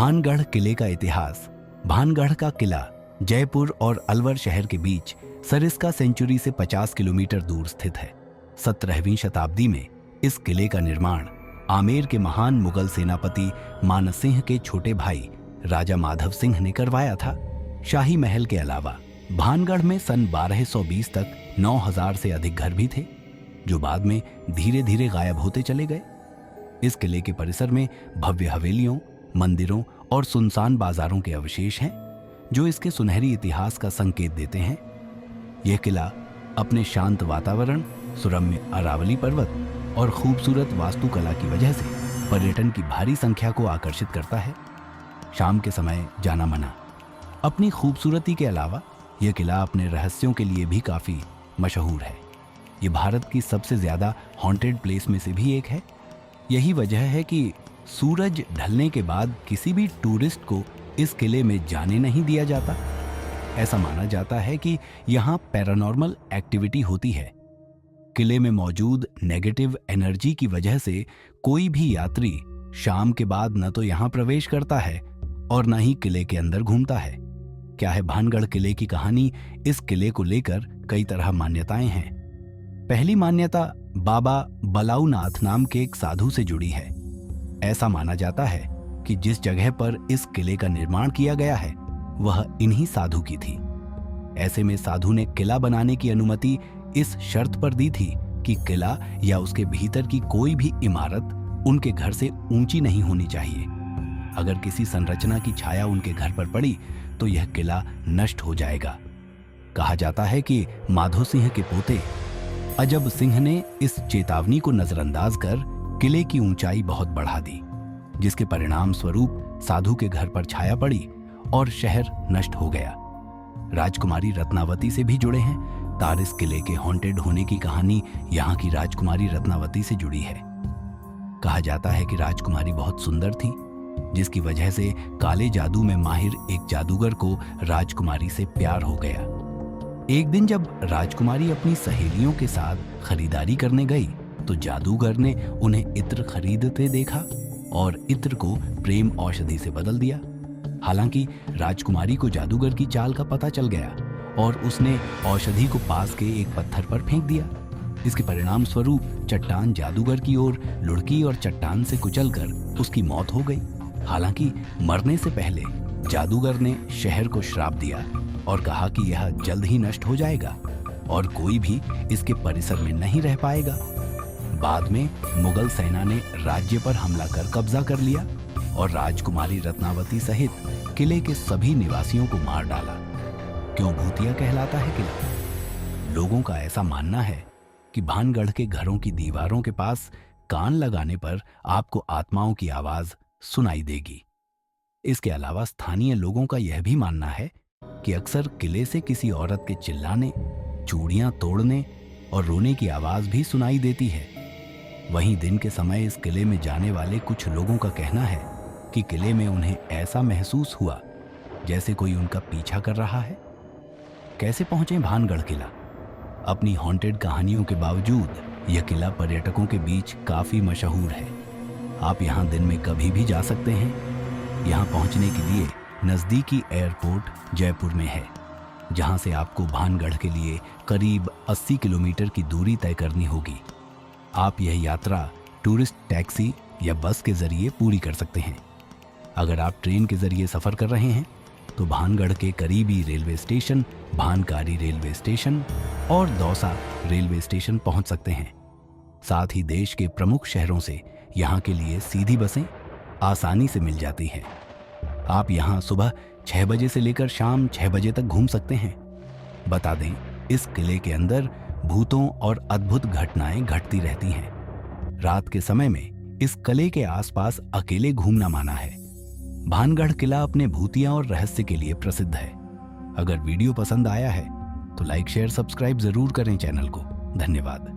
भानगढ़ किले का इतिहास। भानगढ़ का किला जयपुर और अलवर शहर के बीच सरिस्का सेंचुरी से 50 किलोमीटर दूर स्थित है। 17वीं शताब्दी में इस किले का निर्माण आमेर के महान मुगल सेनापति मानस सिंह के छोटे भाई राजा माधव सिंह ने करवाया था। शाही महल के अलावा भानगढ़ में सन 1220 तक 9000 से अधिक घर भी थे, जो बाद में धीरे धीरे गायब होते चले गए। इस किले के परिसर में भव्य हवेलियों, मंदिरों और सुनसान बाजारों के अवशेष हैं, जो इसके सुनहरी इतिहास का संकेत देते हैं। यह किला अपने शांत वातावरण, सुरम्य अरावली पर्वत और खूबसूरत वास्तुकला की वजह से पर्यटन की भारी संख्या को आकर्षित करता है। शाम के समय जाना मना। अपनी खूबसूरती के अलावा यह किला अपने रहस्यों के लिए भी काफी मशहूर है। ये भारत की सबसे ज्यादा हॉन्टेड प्लेस में से भी एक है। यही वजह है कि सूरज ढलने के बाद किसी भी टूरिस्ट को इस किले में जाने नहीं दिया जाता। ऐसा माना जाता है कि यहाँ पैरानॉर्मल एक्टिविटी होती है। किले में मौजूद नेगेटिव एनर्जी की वजह से कोई भी यात्री शाम के बाद न तो यहाँ प्रवेश करता है और न ही किले के अंदर घूमता है। क्या है भानगढ़ किले की कहानी? इस किले को लेकर कई तरह मान्यताएं हैं। पहली मान्यता बाबा बलाउनाथ नाम के एक साधु से जुड़ी है। ऐसा माना जाता है कि जिस जगह पर इस किले का निर्माण किया गया है वह इन्हीं साधु की थी। ऐसे में साधु ने किला बनाने की अनुमति इस शर्त पर दी थी कि किला या उसके भीतर की कोई भी इमारत उनके घर से ऊंची नहीं होनी चाहिए। अगर किसी संरचना की छाया उनके घर पर पड़ी तो यह किला नष्ट हो जाएगा। कहा जाता है कि माधो सिंह के पोते अजब सिंह ने इस चेतावनी को नजरअंदाज कर किले की ऊंचाई बहुत बढ़ा दी, जिसके परिणाम स्वरूप साधु के घर पर छाया पड़ी और शहर नष्ट हो गया। राजकुमारी रत्नावती से भी जुड़े हैं तार। इस किले के हॉन्टेड होने की कहानी यहाँ की राजकुमारी रत्नावती से जुड़ी है। कहा जाता है कि राजकुमारी बहुत सुंदर थी, जिसकी वजह से काले जादू में माहिर एक जादूगर को राजकुमारी से प्यार हो गया। एक दिन जब राजकुमारी अपनी सहेलियों के साथ खरीदारी करने गई तो जादूगर ने उन्हें इत्र खरीदते देखा और इत्र को प्रेम औषधि से बदल दिया। हालांकि राजकुमारी को जादूगर की चाल का पता चल गया और उसने औषधि को पास के एक पत्थर पर फेंक दिया। इसके परिणाम स्वरूप चट्टान जादूगर की ओर लुढ़की और चट्टान से कुचलकर उसकी मौत हो गई। हालांकि मरने से पहले जादूगर ने शहर को श्राप दिया और कहा कि यह जल्द ही नष्ट हो जाएगा और कोई भी इसके परिसर में नहीं रह पाएगा। बाद में मुगल सेना ने राज्य पर हमला कर कब्जा कर लिया और राजकुमारी रत्नावती सहित किले के सभी निवासियों को मार डाला। क्यों भूतिया कहलाता है किला? लोगों का ऐसा मानना है कि भानगढ़ के घरों की दीवारों के पास कान लगाने पर आपको आत्माओं की आवाज सुनाई देगी। इसके अलावा स्थानीय लोगों का यह भी मानना है कि अक्सर किले से किसी औरत के चिल्लाने, चूड़ियां तोड़ने और रोने की आवाज भी सुनाई देती है। वहीं दिन के समय इस किले में जाने वाले कुछ लोगों का कहना है कि किले में उन्हें ऐसा महसूस हुआ जैसे कोई उनका पीछा कर रहा है। कैसे पहुंचे भानगढ़ किला? अपनी हॉन्टेड कहानियों के बावजूद यह किला पर्यटकों के बीच काफी मशहूर है। आप यहाँ दिन में कभी भी जा सकते हैं। यहाँ पहुँचने के लिए नज़दीकी एयरपोर्ट जयपुर में है, जहाँ से आपको भानगढ़ के लिए करीब 80 किलोमीटर की दूरी तय करनी होगी। आप यह यात्रा टूरिस्ट टैक्सी या बस के जरिए पूरी कर सकते हैं। अगर आप ट्रेन के जरिए सफ़र कर रहे हैं तो भानगढ़ के करीबी रेलवे स्टेशन भानकारी रेलवे स्टेशन और दौसा रेलवे स्टेशन पहुँच सकते हैं। साथ ही देश के प्रमुख शहरों से यहाँ के लिए सीधी बसें आसानी से मिल जाती हैं। आप यहाँ सुबह 6 बजे से लेकर शाम 6 बजे तक घूम सकते हैं। बता दें, इस किले के अंदर भूतों और अद्भुत घटनाएं घटती रहती हैं। रात के समय में इस किले के आसपास अकेले घूमना माना है। भानगढ़ किला अपने भूतिया और रहस्य के लिए प्रसिद्ध है। अगर वीडियो पसंद आया है तो लाइक, शेयर, सब्सक्राइब जरूर करें चैनल को। धन्यवाद।